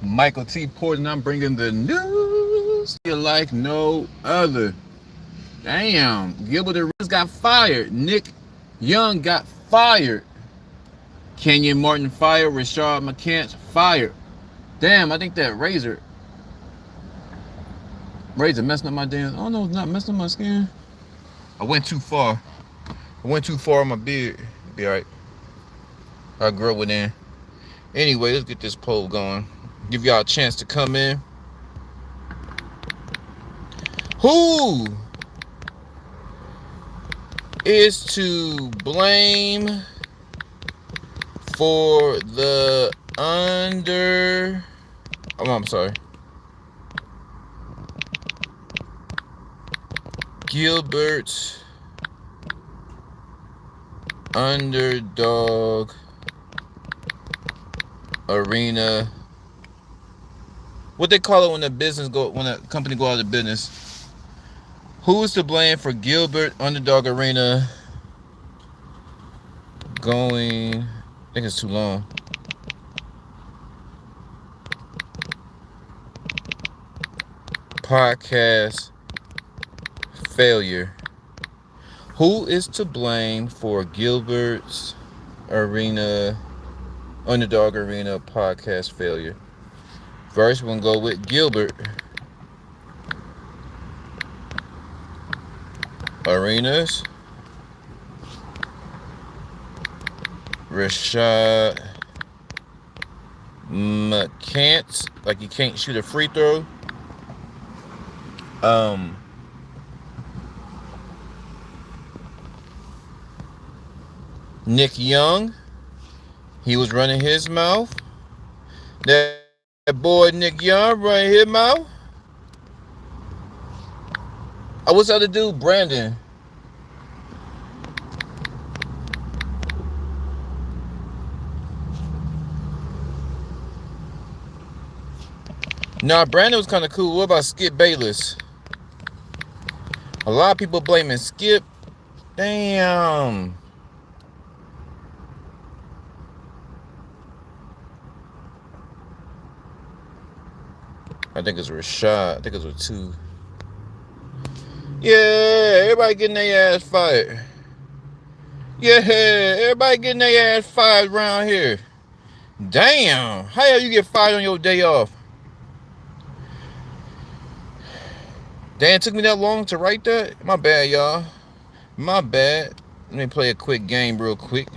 Michael T. Porter, and I'm bringing the news you like no other. Damn, Gilbert Arenas got fired. Nick Young got fired. Kenyon Martin fired. Rashard McCants fired. Damn, I think that razor messing up my damn. Oh no, it's not messing up my skin. I went too far. I went too far on my beard. Be alright. I'll grow it in. Anyway, let's get this poll going. Give y'all a chance to come in. Who is to blame for the I'm sorry. Gilbert underdog arena. What they call it when a company go out of business? Who is to blame for Gilbert underdog arena going? I think it's too long. Podcast failure. Who is to blame for Gilbert's underdog arena podcast failure? First, we're gonna go with Gilbert Arenas, Rashad McCants, like he can't shoot a free throw. Nick Young, he was running his mouth. That boy Nick Young running his mouth. What's the other dude? Brandon. Nah, Brandon was kind of cool. What about Skip Bayless? A lot of people blaming Skip. Damn. I think it's Rashad. I think it was two. Yeah, everybody getting their ass fired. Yeah, everybody getting their ass fired around here. Damn. How you get fired on your day off? Damn, it took me that long to write that? My bad, y'all. My bad. Let me play a quick game real quick.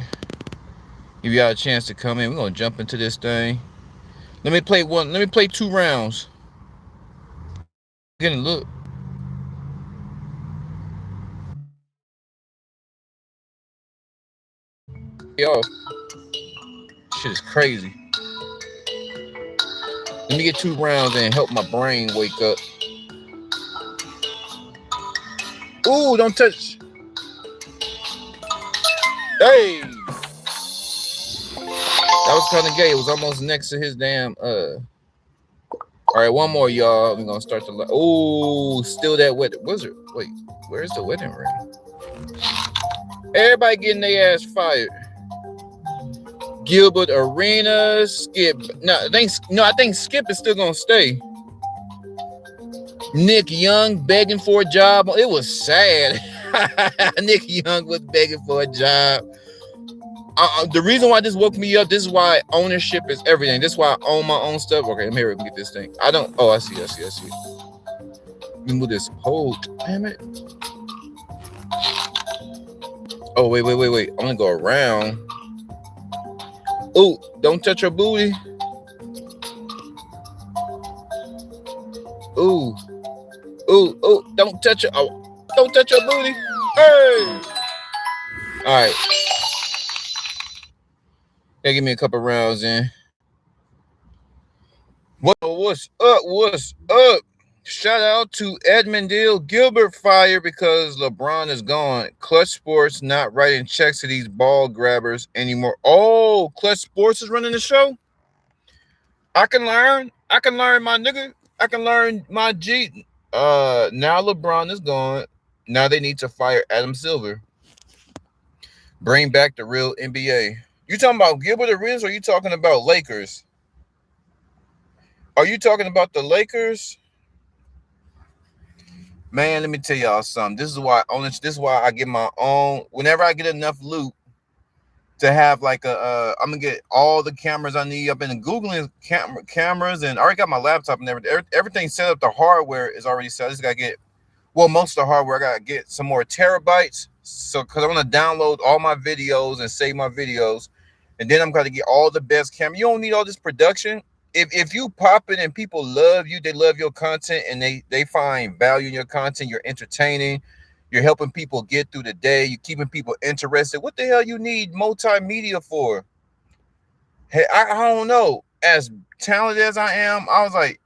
Give y'all a chance to come in. We're going to jump into this thing. Let me play 2 rounds. Getting look. Y'all. Shit is crazy. Let me get 2 rounds and help my brain wake up. Ooh, don't touch. Hey. That was kind of gay. It was almost next to his damn All right, one more, y'all. We're gonna start the. Oh, still that wet. What's it? Wait, where's the wedding ring? Everybody getting their ass fired. Gilbert Arenas, Skip. No, I think Skip is still gonna stay. Nick Young begging for a job. It was sad. Nick Young was begging for a job. The reason why this woke me up, this is why ownership is everything. This is why I own my own stuff. Okay, I'm here to get this thing. I don't. Oh, I see. Let me move this. Oh, damn it. Oh, wait. I'm gonna go around. Ooh, don't touch your booty. Ooh, don't touch your. Oh, don't touch your booty. Hey. All right. They give me a couple rounds in. What's up? Shout out to Edmondale. Gilbert fired because LeBron is gone. Clutch Sports not writing checks to these ball grabbers anymore. Oh, Clutch Sports is running the show? I can learn, my nigga. I can learn my G. Now LeBron is gone. Now they need to fire Adam Silver. Bring back the real NBA. You talking about Gilbert Arenas or you talking about Lakers? Are you talking about the Lakers? Man, let me tell y'all something. This is why I get my own. Whenever I get enough loot to have like I'm gonna get all the cameras I need. I've been googling cameras, and I already got my laptop and everything. Everything set up. The hardware is already set. I just gotta get, well, most of the hardware. I gotta get some more terabytes. So, cause I want to download all my videos and save my videos, and then I'm gonna get all the best camera. You don't need all this production. If you pop it and people love you, they love your content, and they find value in your content. You're entertaining. You're helping people get through the day. You're keeping people interested. What the hell you need multimedia for? Hey, I don't know. As talented as I am, I was like,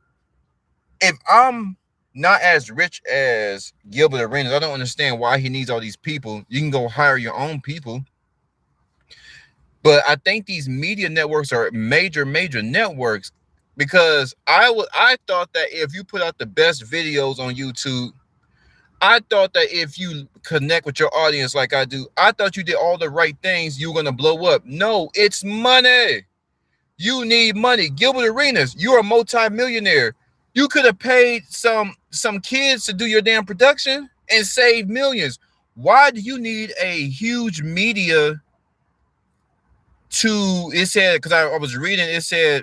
if I'm not as rich as Gilbert Arenas, I don't understand why he needs all these people. You can go hire your own people. But I think these media networks are major networks, because I thought that if you put out the best videos on YouTube, I thought that if you connect with your audience like I do, I thought you did all the right things, you were going to blow up. No, it's money. You need money. Gilbert Arenas, you're a multi-millionaire. You could have paid some kids to do your damn production and save millions. Why do you need a huge media to, it said, because I was reading, it said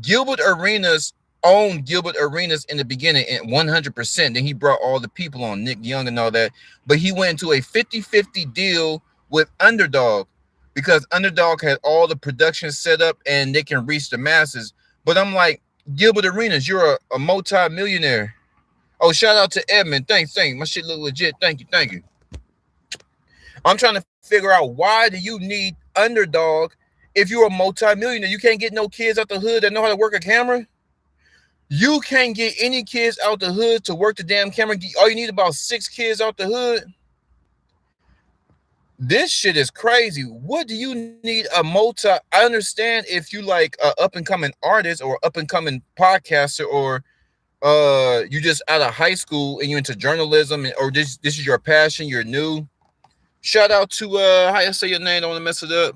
Gilbert Arenas owned Gilbert Arenas in the beginning at 100%. Then he brought all the people on, Nick Young and all that. But he went into a 50-50 deal with Underdog, because Underdog had all the production set up and they can reach the masses. But I'm like, Gilbert Arenas, you're a multi-millionaire. Oh, shout out to Edmund. Thanks. My shit look legit. Thank you. I'm trying to figure out, why do you need Underdog if you're a multi-millionaire? You can't get no kids out the hood that know how to work a camera. You can't get any kids out the hood to work the damn camera. All you need about 6 kids out the hood. This shit is crazy. What do you need a multi? I understand if you like a up and coming artist or up and coming podcaster, or you just out of high school and you're into journalism, or this is your passion, you're new. Shout out to how you say your name, don't want to mess it up.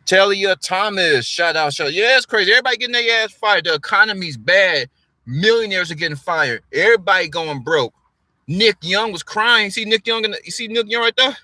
Talia Thomas, shout out. Yeah, it's crazy. Everybody getting their ass fired. The economy's bad. Millionaires are getting fired. Everybody going broke. Nick Young was crying. You see Nick Young right there?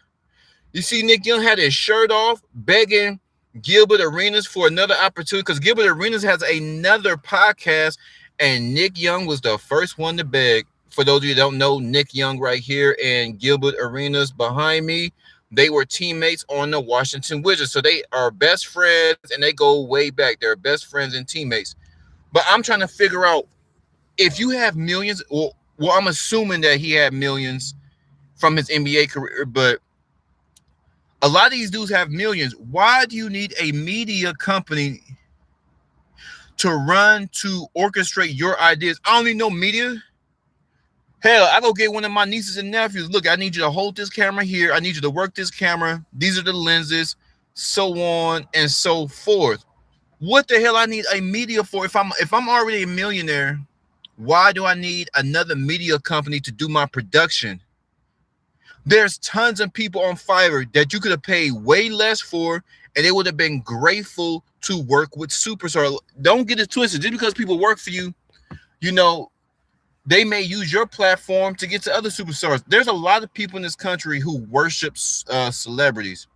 You see Nick Young had his shirt off, begging Gilbert Arenas for another opportunity, because Gilbert Arenas has another podcast, and Nick Young was the first one to beg. For those of you who don't know, Nick Young right here and Gilbert Arenas behind me, they were teammates on the Washington Wizards. So they are best friends, and they go way back. They're best friends and teammates. But I'm trying to figure out, if you have millions, well, I'm assuming that he had millions from his NBA career, but a lot of these dudes have millions. Why do you need a media company to orchestrate your ideas? I don't need no media. Hell, I go get one of my nieces and nephews. Look, I need you to hold this camera here. I need you to work this camera. These are the lenses, so on and so forth. What the hell I need a media for? If I'm already a millionaire, why do I need another media company to do my production? There's tons of people on Fiverr that you could have paid way less for, and they would have been grateful to work with Superstar. Don't get it twisted. Just because people work for you, they may use your platform to get to other superstars. There's a lot of people in this country who worship celebrities.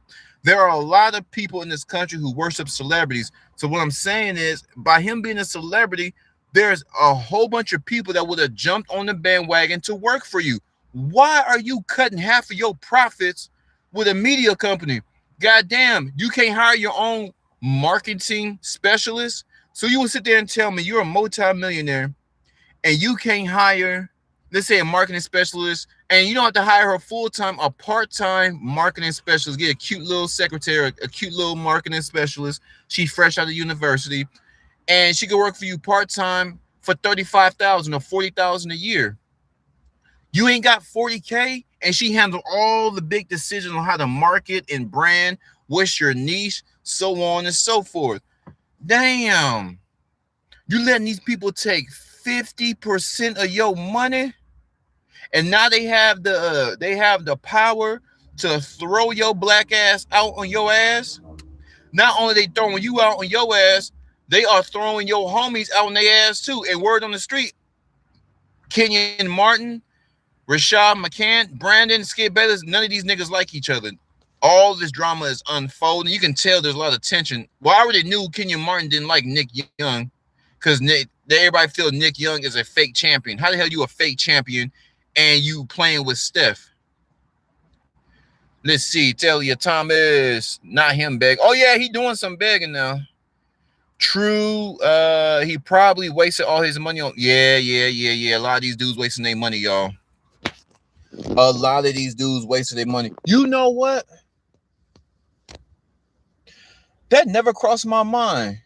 There are a lot of people in this country who worship celebrities. So what I'm saying is, by him being a celebrity, there's a whole bunch of people that would have jumped on the bandwagon to work for you. Why are you cutting half of your profits with a media company? Goddamn, you can't hire your own marketing specialist. So you will sit there and tell me you're a multi-millionaire and you can't hire, let's say, a marketing specialist, and you don't have to hire her full-time, a part-time marketing specialist. Get a cute little secretary, a cute little marketing specialist. She's fresh out of university, and she could work for you part-time for $35,000 or $40,000 a year. You ain't got $40K, and she handled all the big decisions on how to market and brand, what's your niche, so on and so forth. Damn, you letting these people take 50% of your money, and now they have the power to throw your black ass out on your ass. Not only they throwing you out on your ass, They are throwing your homies out on their ass too. And word on the street, Kenyon Martin, Rashad McCann, Brandon, Skip Bayless, none of these niggas like each other. All this drama is unfolding. You can tell there's a lot of tension. Well, I already knew Kenyon Martin didn't like Nick Young because everybody feels Nick Young is a fake champion. How the hell you a fake champion and you playing with Steph? Let's see. Talia Thomas, not him beg. Oh yeah, he doing some begging now. True. He probably wasted all his money on. Yeah. A lot of these dudes wasting their money, y'all. A lot of these dudes wasted their money. You know what? That never crossed my mind.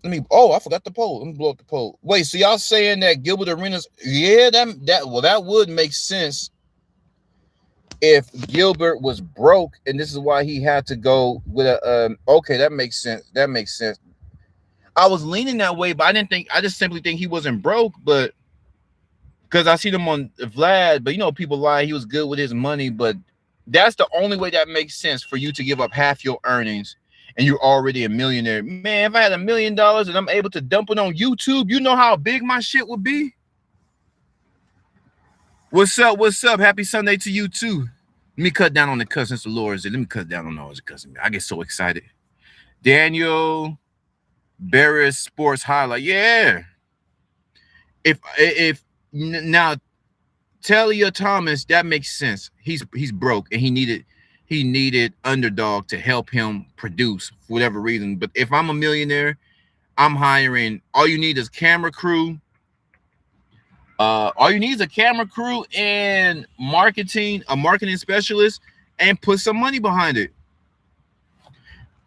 I forgot the poll. Let me blow up the poll. Wait, so y'all saying that Gilbert Arenas? Yeah, that would make sense if Gilbert was broke, and this is why he had to go with a. Okay, that makes sense. That makes sense. I was leaning that way, but I just simply think he wasn't broke, but because I see them on Vlad, but people lie. He was good with his money, but that's the only way that makes sense for you to give up half your earnings and you're already a millionaire. Man, if I had $1 million and I'm able to dump it on YouTube, you know how big my shit would be? What's up? What's up? Happy Sunday to you too. Let me cut down on the cousins. The Lord let me cut down on those cousins. I get so excited. Daniel Barris Sports Highlight. Yeah. If now Talia Thomas, that makes sense. He's broke and he needed underdog to help him produce for whatever reason. But if I'm a millionaire, I'm hiring. All you need is camera crew. All you need is a camera crew and a marketing specialist, and put some money behind it.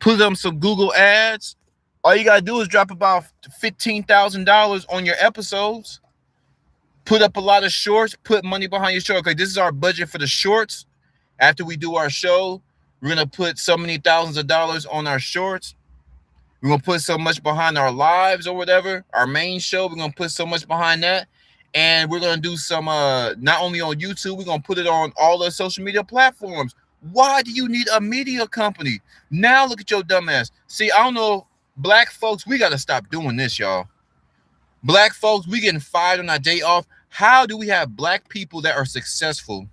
Put up some Google ads. All you gotta do is drop about $15,000 on your episodes. Put up a lot of shorts. Put money behind your show. Okay, this is our budget for the shorts. After we do our show, we're gonna put so many thousands of dollars on our shorts. We're gonna put so much behind our lives or whatever. Our main show, we're gonna put so much behind that. And we're gonna do some not only on YouTube, we're gonna put it on all the social media platforms. Why do you need a media company? Now look at your dumb ass. See, I don't know, black folks, we gotta stop doing this, y'all. Black folks, we getting fired on our day off. How do we have black people that are successful?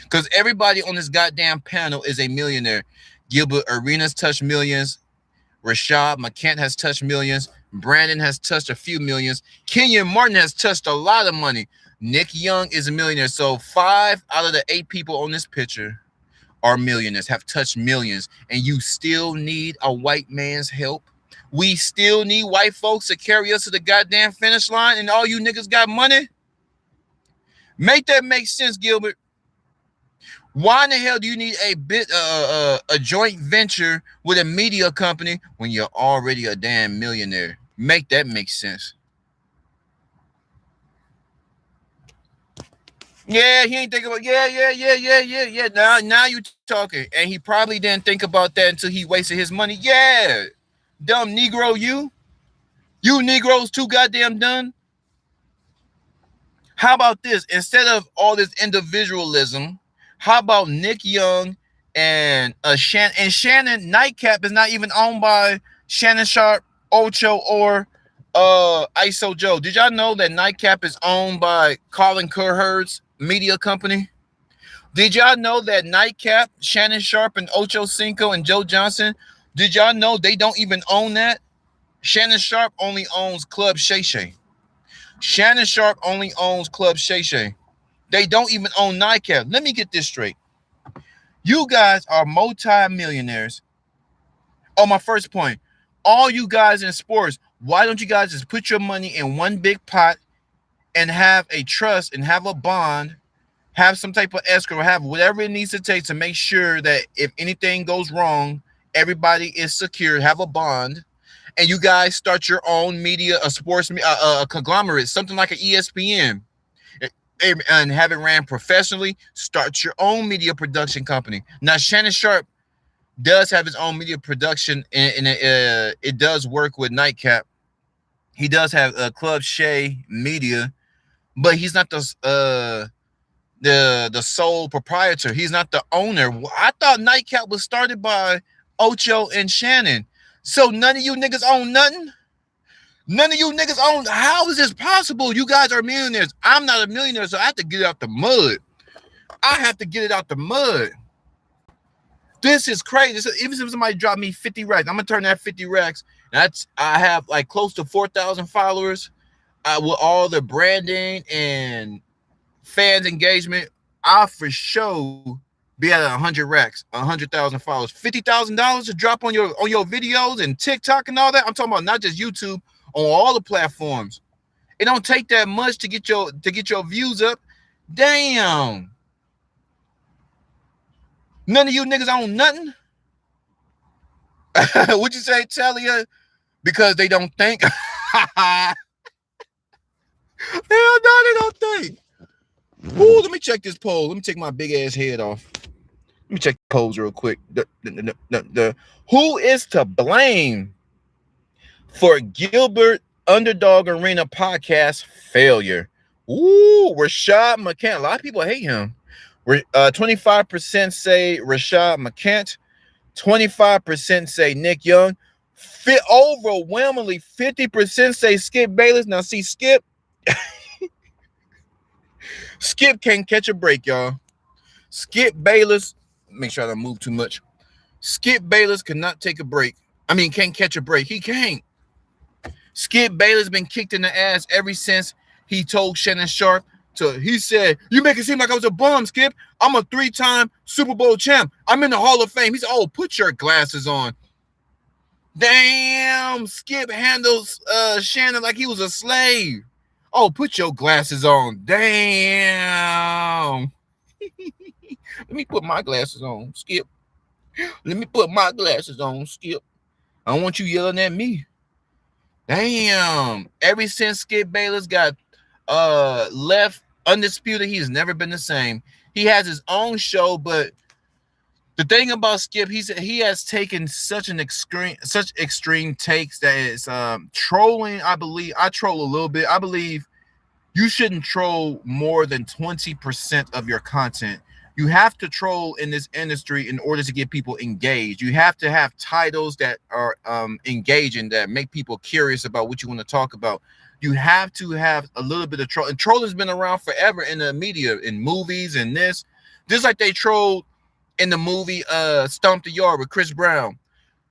Because everybody on this goddamn panel is a millionaire. Gilbert Arenas touched millions. Rashad McCann has touched millions. Brandon has touched a few millions. Kenyon Martin has touched a lot of money. Nick Young is a millionaire. So 5 out of the 8 people on this picture are millionaires, have touched millions. And you still need a white man's help. We still need white folks to carry us to the goddamn finish line, and all you niggas got money? Make that make sense, Gilbert. Why in the hell do you need a joint venture with a media company when you're already a damn millionaire? Make that make sense. Yeah, he ain't thinking about. Yeah. Now you talking, and he probably didn't think about that until he wasted his money. Yeah, dumb Negro, you Negroes too goddamn done. How about this? Instead of all this individualism, how about Nick Young and Shannon? And Shannon Nightcap is not even owned by Shannon Sharp, Ocho, or ISO Joe. Did y'all know that Nightcap is owned by Colin Cowherd's media company? Did y'all know that Nightcap, Shannon Sharp, and Ocho Cinco and Joe Johnson, did y'all know they don't even own that? Shannon Sharp only owns Club Shay Shay. Shannon Sharp only owns Club Shay Shay. They don't even own Nightcap. Let me get this straight. You guys are multi-millionaires. Oh, my first point. All you guys in sports, why don't you guys just put your money in one big pot and have a trust and have a bond, have some type of escrow, have whatever it needs to take to make sure that if anything goes wrong, everybody is secure, have a bond, and you guys start your own media, a sports conglomerate, something like an ESPN, and have it ran professionally. Start your own media production company. Now, Shannon Sharp does have his own media production, and it does work with Nightcap. He does have Club Shay Media, but he's not the sole proprietor. He's not the owner. I thought Nightcap was started by Ocho and Shannon. So none of you niggas own nothing? None of you niggas own. How is this possible? You guys are millionaires. I'm not a millionaire, so I have to get it out the mud. I have to get it out the mud. This is crazy. Even if somebody dropped me 50 racks, I'm gonna turn that 50 racks. I have like close to 4,000 followers. With all the branding and fans engagement, I for sure be at 100 racks, 100,000 followers, $50,000 to drop on your videos and TikTok and all that. I'm talking about not just YouTube, on all the platforms. It don't take that much to get your views up. Damn. None of you niggas own nothing. Would you say, Talia? Because they don't think. Hell no, they don't think. Ooh, let me check this poll. Let me take my big ass head off. Let me check the polls real quick. Who is to blame for Gilbert Underdog Arena podcast failure? Ooh, Rashad McCants. A lot of people hate him. 25% say Rashad McCants. 25% say Nick Young. Overwhelmingly 50% say Skip Bayless. Now see, Skip can't catch a break, y'all. Skip Bayless, make sure I don't move too much. Skip Bayless cannot take a break. I mean, can't catch a break. He can't. Skip Bayless been kicked in the ass ever since he told Shannon Sharp he said, you make it seem like I was a bum, Skip. I'm a 3-time Super Bowl champ. I'm in the Hall of Fame. He said, oh, put your glasses on. Damn, Skip handles Shannon like he was a slave. Oh, put your glasses on. Damn. Let me put my glasses on, Skip. Let me put my glasses on, Skip. I don't want you yelling at me. Damn. Ever since Skip Bayless got left undisputed, he's never been the same. He has his own show, but the thing about Skip, he has taken such extreme takes that is trolling. I troll a little bit. I believe you shouldn't troll more than 20% of your content. You have to troll in this industry in order to get people engaged. You have to have titles that are engaging, that make people curious about what you want to talk about. You have to have a little bit of troll. And trolling's been around forever in the media, in movies, and this. Just like they trolled in the movie Stomp the Yard with Chris Brown.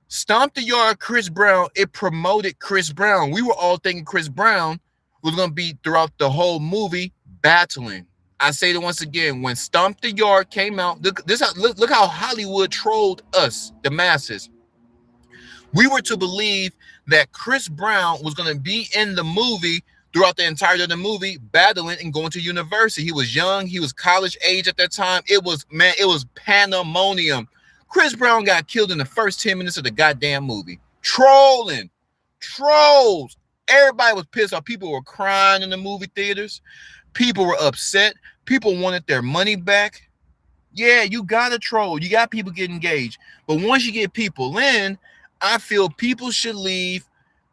Stomp the Yard, Chris Brown, it promoted Chris Brown. We were all thinking Chris Brown was going to be throughout the whole movie battling. I say it once again, when Stomp the Yard came out, look how Hollywood trolled us, the masses. We were to believe that Chris Brown was going to be in the movie throughout the entirety of the movie, battling and going to university. He was young. He was college age at that time. It was pandemonium. Chris Brown got killed in the first 10 minutes of the goddamn movie. Trolls. Everybody was pissed off. People were crying in the movie theaters. People were upset. People wanted their money back. Yeah, you got to troll. You got people getting engaged. But once you get people in, I feel people should leave,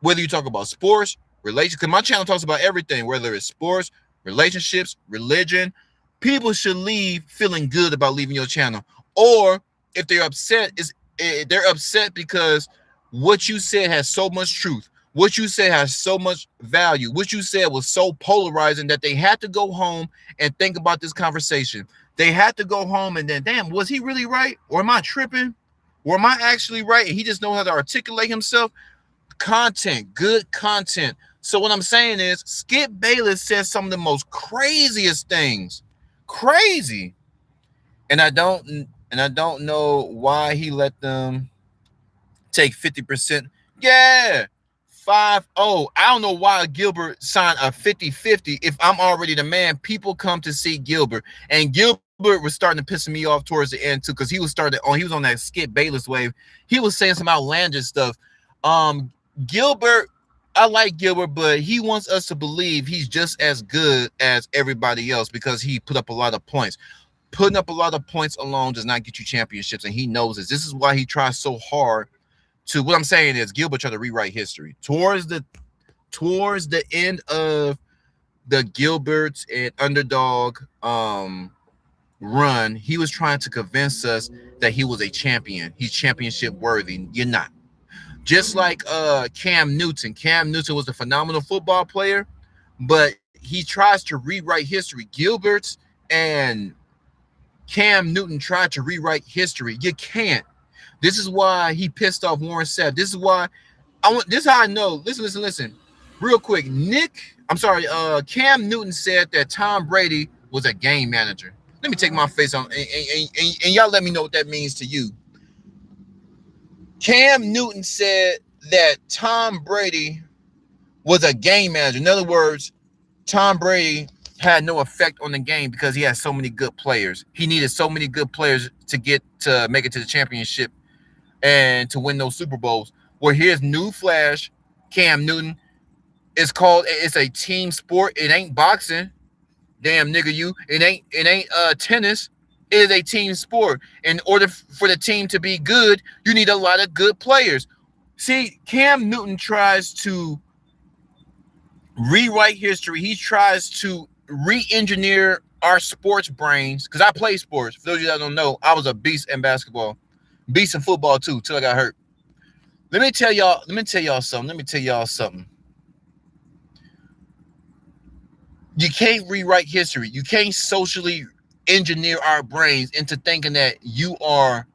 whether you talk about sports, relationships, because my channel talks about everything, whether it's sports, relationships, religion. People should leave feeling good about leaving your channel. Or if they're upset, they're upset because what you said has so much truth. What you said has so much value. What you said was so polarizing that they had to go home and think about this conversation. They had to go home and then, damn, was he really right? Or am I tripping? Or am I actually right? And he just knows how to articulate himself. Content, good content. So what I'm saying is, Skip Bayless says some of the most craziest things. Crazy. And I don't know why he let them take 50%. Yeah. 5-0. I don't know why Gilbert signed a 50-50. If I'm already the man, people come to see Gilbert. And Gilbert was starting to piss me off towards the end too, because he was on that Skip Bayless wave. He was saying some outlandish stuff. Gilbert, I like Gilbert, but he wants us to believe he's just as good as everybody else because he put up a lot of points. Putting up a lot of points alone does not get you championships, and he knows this. This is why he tries so hard to. What I'm saying is, Gilbert tried to rewrite history towards the end of the Gilbert and Underdog run. He was trying to convince us that he was a champion. He's championship worthy. You're not. Just like Cam Newton. Cam Newton was a phenomenal football player, but he tries to rewrite history. Gilbert and Cam Newton tried to rewrite history. You can't. This is why he pissed off Warren Sapp. This is why I want. This is how I know. Listen. Real quick, Cam Newton said that Tom Brady was a game manager. Let me take my face on, and y'all let me know what that means to you. Cam Newton said that Tom Brady was a game manager. In other words, Tom Brady had no effect on the game because he had so many good players. He needed so many good players to make it to the championship and to win those Super Bowls. Well, here's new flash, Cam Newton. It's a team sport. It ain't boxing. Damn nigga, it ain't tennis. It is a team sport. In order for the team to be good, you need a lot of good players. See, Cam Newton tries to rewrite history. He tries to re-engineer our sports brains. Because I play sports. For those of you that don't know, I was a beast in basketball. Beast in football too, till I got hurt. Let me tell y'all something. You can't rewrite history. You can't socially engineer our brains into thinking that you are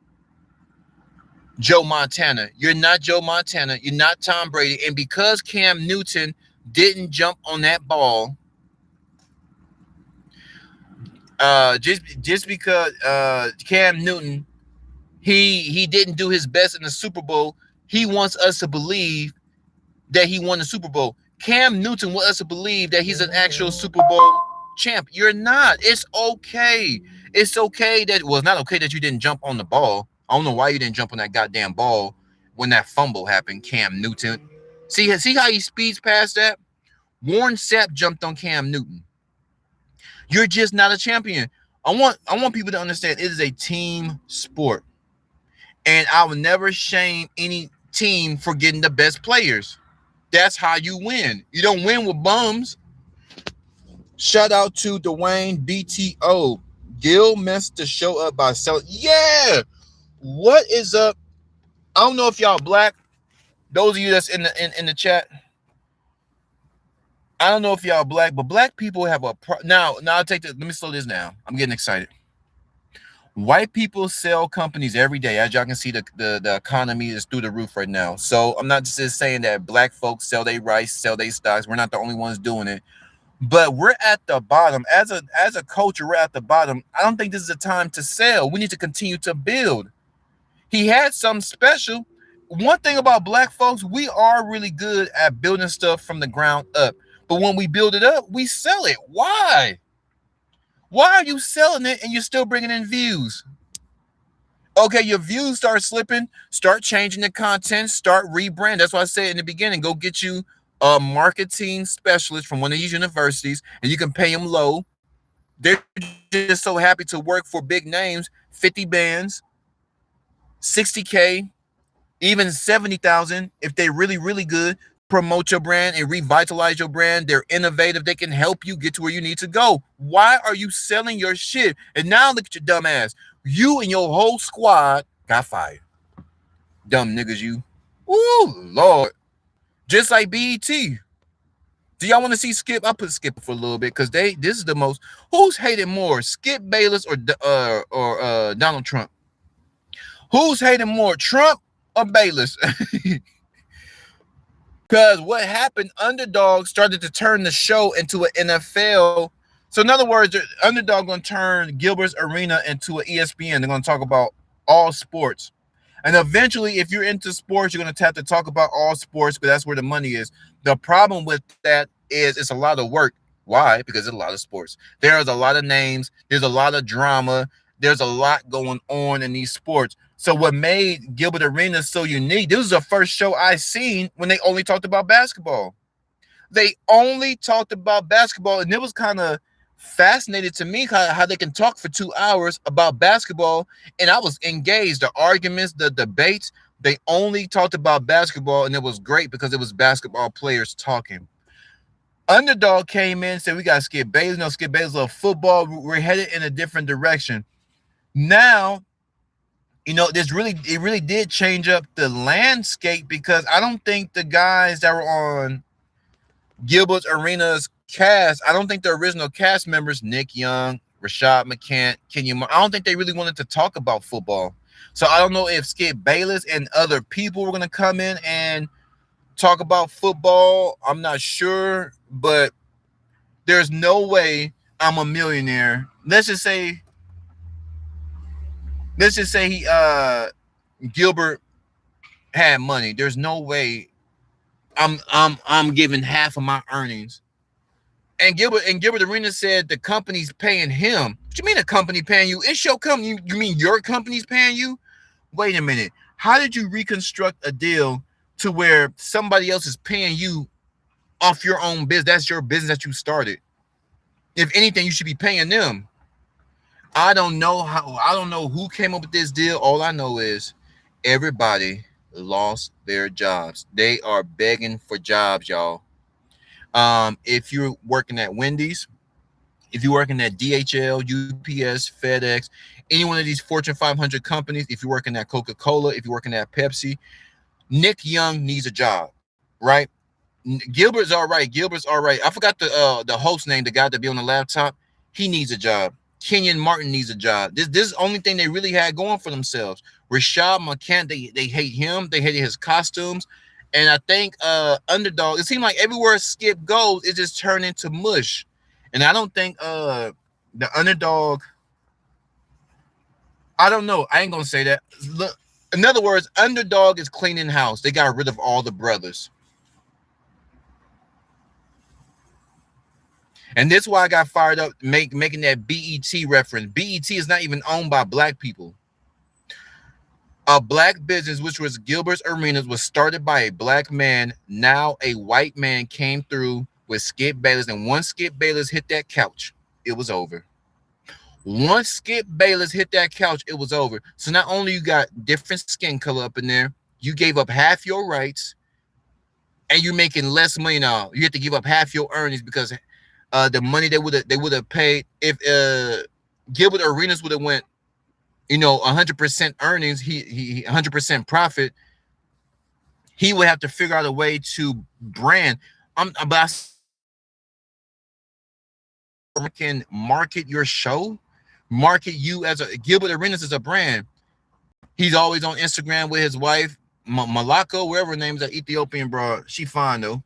Joe Montana. You're not Joe Montana. You're not Tom Brady. And because Cam Newton didn't jump on that ball, just because Cam Newton he didn't do his best in the Super Bowl, he wants us to believe that he won the Super Bowl. Cam Newton wants us to believe that he's an actual Super Bowl champ. You're not. It's okay. It's okay that, well, it's not okay that you didn't jump on the ball. I don't know why you didn't jump on that goddamn ball when that fumble happened, Cam Newton. See how he speeds past that? Warren Sapp jumped on Cam Newton. You're just not a champion. I want people to understand it is a team sport. And I will never shame any team for getting the best players. That's how you win. You don't win with bums. Shout out to Dwayne BTO. Gil messed the show up by selling. Yeah. What is up? I don't know if y'all black. Those of you that's in the chat. I don't know if y'all black, but black people have a now I'll take this. Let me slow this down. I'm getting excited. White people sell companies every day. As y'all can see, the economy is through the roof right now. So I'm not just saying that black folks sell their rice, sell their stocks. We're not the only ones doing it. But we're at the bottom. As a culture, we're at the bottom. I don't think this is a time to sell. We need to continue to build. He had something special. One thing about black folks, we are really good at building stuff from the ground up. But when we build it up, we sell it. Why? Why are you selling it and you're still bringing in views? Okay, your views start slipping. Start changing the content. Start rebrand. That's why I said in the beginning, go get you a marketing specialist from one of these universities, and you can pay them low. They're just so happy to work for big names, 50 bands, 60K, even 70,000 if they're really, really good. Promote your brand and revitalize your brand. They're innovative. They can help you get to where you need to go. Why are you selling your shit? And now look at your dumb ass. You and your whole squad got fired. Dumb niggas, you. Ooh, Lord. Just like BET. Do y'all want to see Skip? I'll put Skip for a little bit because this is the most. Who's hated more, Skip Bayless or Donald Trump? Who's hating more, Trump or Bayless? Because what happened, Underdog started to turn the show into an NFL. So in other words, Underdog going to turn Gilbert's Arena into an ESPN. They're going to talk about all sports. And eventually, if you're into sports, you're going to have to talk about all sports, but that's where the money is. The problem with that is it's a lot of work. Why? Because there's a lot of sports. There's a lot of names. There's a lot of drama. There's a lot going on in these sports. So what made Gilbert Arena so unique, this was the first show I seen when they only talked about basketball. They only talked about basketball, and it was kind of fascinated to me how they can talk for 2 hours about basketball, and I was engaged. The arguments, the debates, they only talked about basketball, and it was great because it was basketball players talking. Underdog came in and said, we got Skip Bayless. No, Skip Bayless love football. We're headed in a different direction. Now, it really did change up the landscape, because I don't think the guys that were on Gilbert's Arena's cast, I don't think the original cast members, Nick Young, Rashad McCants, I don't think they really wanted to talk about football. So I don't know if Skip Bayless and other people were going to come in and talk about football. I'm not sure, but there's no way I'm a millionaire. Let's just say he Gilbert had money. There's no way I'm giving half of my earnings. And Gilbert Arenas said the company's paying him. What you mean the company paying you? It's your company. You mean your company's paying you? Wait a minute. How did you reconstruct a deal to where somebody else is paying you off your own business? That's your business that you started. If anything, you should be paying them. I don't know who came up with this deal. All I know is everybody lost their jobs. They are begging for jobs, y'all. If you're working at Wendy's, if you're working at DHL, UPS, FedEx, any one of these Fortune 500 companies, if you're working at Coca-Cola, if you're working at Pepsi, Nick Young needs a job, right? Gilbert's all right. Gilbert's all right. I forgot the host name, the guy that be on the laptop. He needs a job. Kenyon Martin needs a job. This is the only thing they really had going for themselves. Rashad McCants, they hate him. They hated his costumes. And I think Underdog, it seemed like everywhere Skip goes, it just turned into mush. And I don't think the Underdog, I don't know. I ain't gonna say that. Look, in other words, Underdog is cleaning house. They got rid of all the brothers. And this is why I got fired up making that BET reference. BET is not even owned by black people. A black business, which was Gilbert's Arenas, was started by a black man. Now a white man came through with Skip Bayless, and once Skip Bayless hit that couch, it was over. Once Skip Bayless hit that couch, it was over. So not only you got different skin color up in there, you gave up half your rights, and you're making less money now. You have to give up half your earnings because the money they would have paid if Gilbert Arenas would have went, 100% earnings, he 100% profit. He would have to figure out a way to brand. But I can market your show, market you as a Gilbert Arenas as a brand. He's always on Instagram with his wife, Malako, wherever her name's, that Ethiopian broad. She fine though.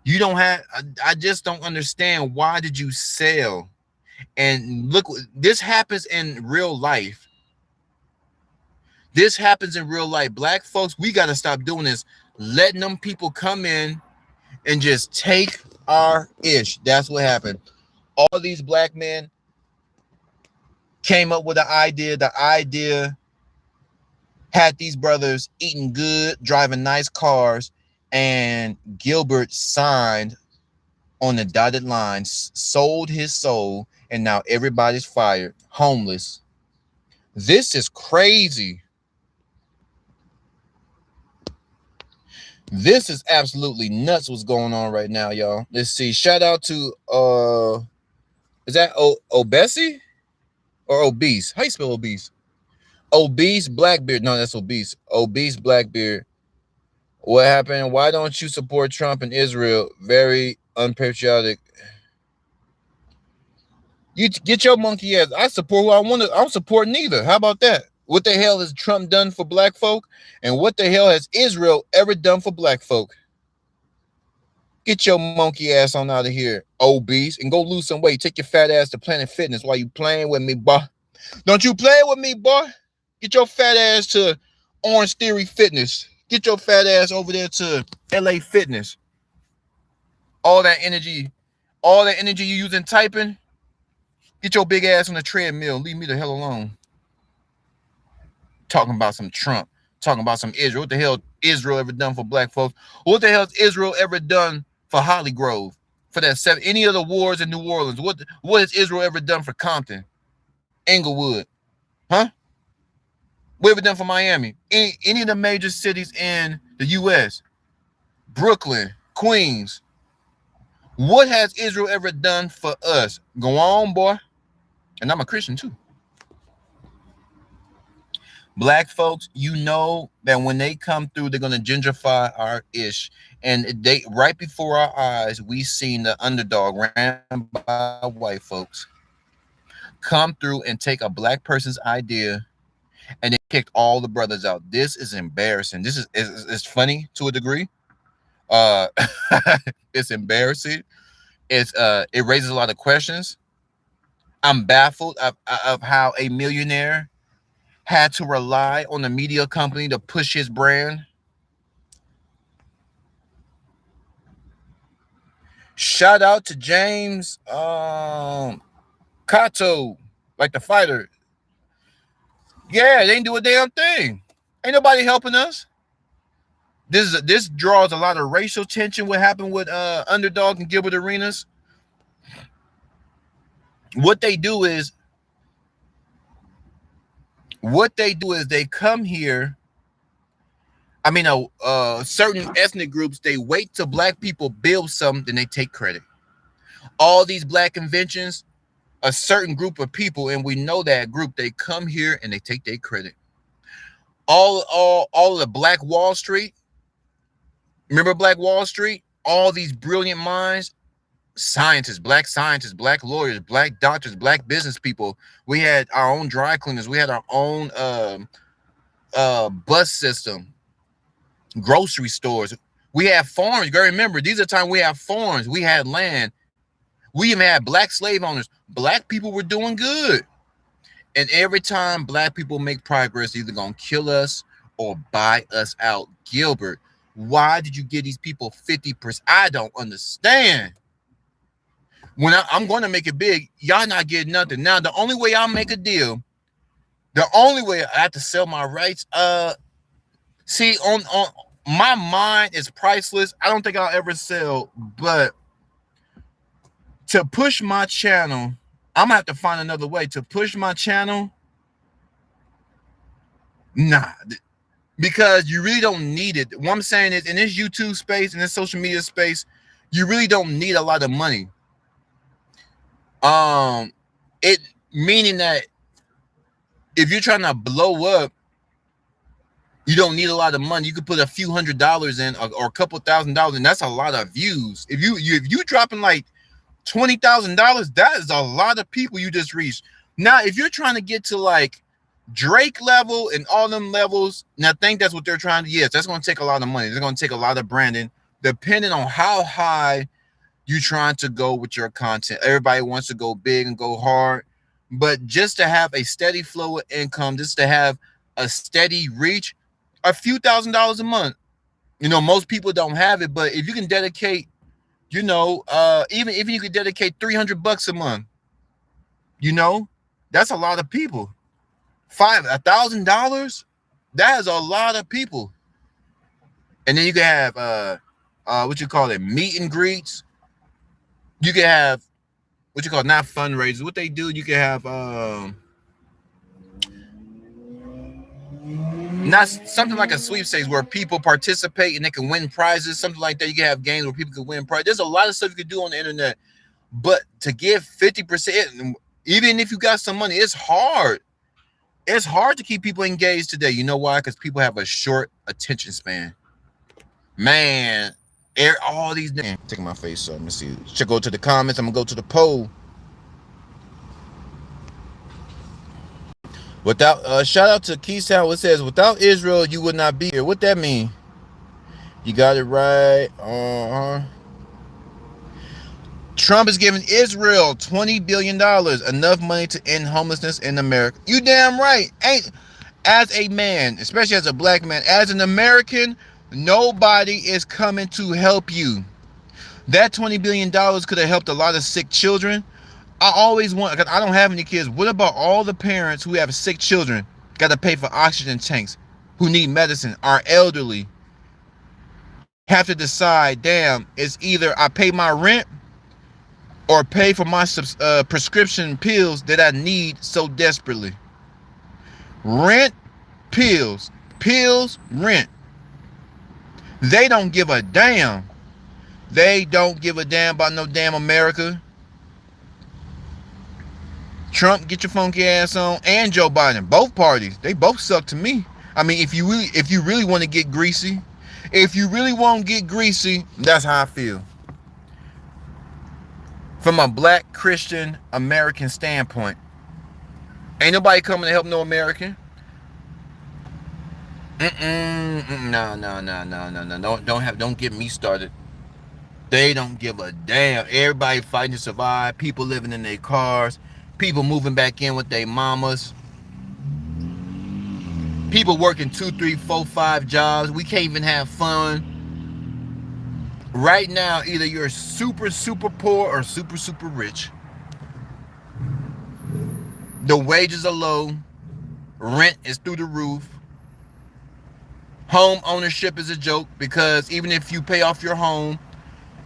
You don't have. I just don't understand, why did you sell? And look, this happens in real life. This happens in real life. Black folks, we got to stop doing this, letting them people come in and just take our ish. That's what happened. All these black men came up with the idea. The idea had these brothers eating good, driving nice cars, and Gilbert signed on the dotted line, sold his soul, and now everybody's fired, homeless. This is crazy. This is absolutely nuts what's going on right now, y'all. Let's see. Shout out to is that Obese or Obese? How you spell obese? Obese Blackbeard. No, that's obese. Obese Blackbeard. What happened? Why don't you support Trump and Israel? Very unpatriotic. You get your monkey ass. I support who I want to. I don't support neither. How about that? What the hell has Trump done for black folk? And what the hell has Israel ever done for black folk? Get your monkey ass on out of here, obese, and go lose some weight. Take your fat ass to Planet Fitness while you playing with me, boy. Don't you play with me, boy. Get your fat ass to Orange Theory Fitness. Get your fat ass over there to LA Fitness. All that energy you using typing, get your big ass on the treadmill. Leave me the hell alone. Talking about some Trump, talking about some Israel. What the hell Israel ever done for black folks? What the hell has Israel ever done for Holly Grove? For that any of the wars in New Orleans? What has Israel ever done for Compton, Inglewood? Huh? What ever done for Miami? Any of the major cities in the U.S.? Brooklyn, Queens. What has Israel ever done for us? Go on, boy. And I'm a Christian too. Black folks, you know that when they come through, they're gonna gentrify our ish. And they right before our eyes, we seen the underdog ran by white folks come through and take a black person's idea and then kicked all the brothers out. This is embarrassing. This is funny to a degree. Uh it's embarrassing. It raises a lot of questions. I'm baffled of how a millionaire had to rely on the media company to push his brand. Shout out to James Kato, like the fighter. Yeah, they ain't do a damn thing. Ain't nobody helping us. This draws a lot of racial tension. What happened with Underdog and Gilbert Arenas? What they do is they come here. I mean, certain ethnic groups, they wait till black people build something, then they take credit. All these black conventions, a certain group of people, and we know that group, they come here and they take their credit. All of the Black Wall Street, remember Black Wall Street? All these brilliant minds, scientists, black lawyers, black doctors, black business people. We had our own dry cleaners. We had our own bus system, grocery stores. We had farms. You gotta remember, these are the time we have farms. We had land. We even had black slave owners. Black people were doing good. And every time black people make progress, either gonna kill us or buy us out. Gilbert, why did you give these people 50%? I don't understand. When I'm going to make it big, y'all not getting nothing. Now, the only way I'll make a deal, the only way I have to sell my rights, see, on my mind is priceless. I don't think I'll ever sell, but to push my channel, I'm gonna have to find another way to push my channel. Nah, because you really don't need it. What I'm saying is, in this YouTube space, in this social media space, you really don't need a lot of money. It meaning that if you're trying to blow up, you don't need a lot of money. You could put a few $100s in, or a couple $1,000s, and that's a lot of views. If you dropping like $20,000, that is a lot of people you just reached. Now, if you're trying to get to like Drake level and all them levels, and I think that's what they're trying to. Yes, that's going to take a lot of money. It's going to take a lot of branding, depending on how high you're trying to go with your content. Everybody wants to go big and go hard, but just to have a steady flow of income, just to have a steady reach, a few $1,000s a month. You know, most people don't have it, but if you can dedicate, you know, even if you could dedicate $300 a month, you know, that's a lot of people. $1,000, that is a lot of people. And then you can have what you call it, meet and greets. You can have what you call, not fundraisers. What they do, you can have not something like a sweepstakes where people participate and they can win prizes, something like that. You can have games where people can win prizes. There's a lot of stuff you can do on the internet, but to give 50%, even if you got some money, it's hard. It's hard to keep people engaged today. You know why? Because people have a short attention span. Man, all these taking my face. So let me see. Should go to the comments. I'm gonna go to the poll. Without shout out to Keysal. It says, without Israel, you would not be here. What that mean? You got it right. Trump is giving Israel $20 billion, enough money to end homelessness in America. You damn right. As a man, especially as a black man, as an American, nobody is coming to help you. That $20 billion could have helped a lot of sick children. I always want, because I don't have any kids, what about all the parents who have sick children, got to pay for oxygen tanks, who need medicine, are elderly, have to decide, damn, it's either I pay my rent or pay for my prescription pills that I need so desperately. Rent, pills, rent. They don't give a damn. They don't give a damn about no damn America. Trump, get your funky ass on, and Joe Biden. Both parties, they both suck to me. I mean, if you really want to get greasy, if you really want to get greasy, that's how I feel. From a black Christian American standpoint, ain't nobody coming to help no American. No. Don't get me started. They don't give a damn. Everybody fighting to survive. People living in their cars. People moving back in with their mamas. People working 2, 3, 4, 5 jobs. We can't even have fun. Right now, either you're super, super poor or super, super rich. The wages are low. Rent is through the roof. Home ownership is a joke because even if you pay off your home,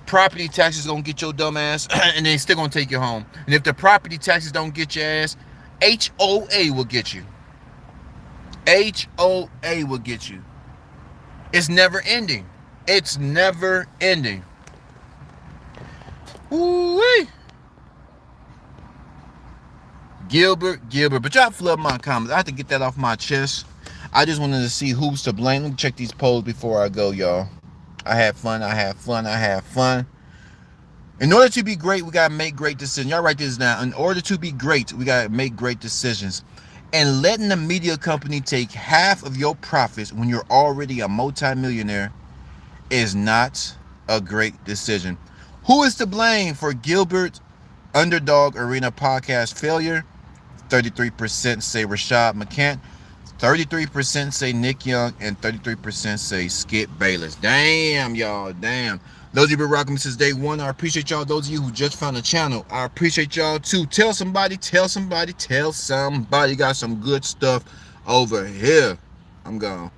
property taxes gonna get your dumb ass, and they still gonna take you home. And if the property taxes don't get your ass, HOA will get you. HOA will get you. It's never ending. It's never ending. Ooh-wee. Gilbert. But y'all flood my comments. I have to get that off my chest. I just wanted to see who's to blame. Let me check these polls before I go, y'all. I had fun. In order to be great, we got to make great decisions. Y'all write this down. In order to be great, we got to make great decisions. And letting the media company take half of your profits when you're already a multimillionaire is not a great decision. Who is to blame for Gilbert Underdog Arena podcast failure? 33% say Rashad McCants. 33% say Nick Young, and 33% say Skip Bayless. Damn, y'all, damn. Those of you been rocking me since day one, I appreciate y'all. Those of you who just found the channel, I appreciate y'all too. Tell somebody. Got some good stuff over here. I'm gone.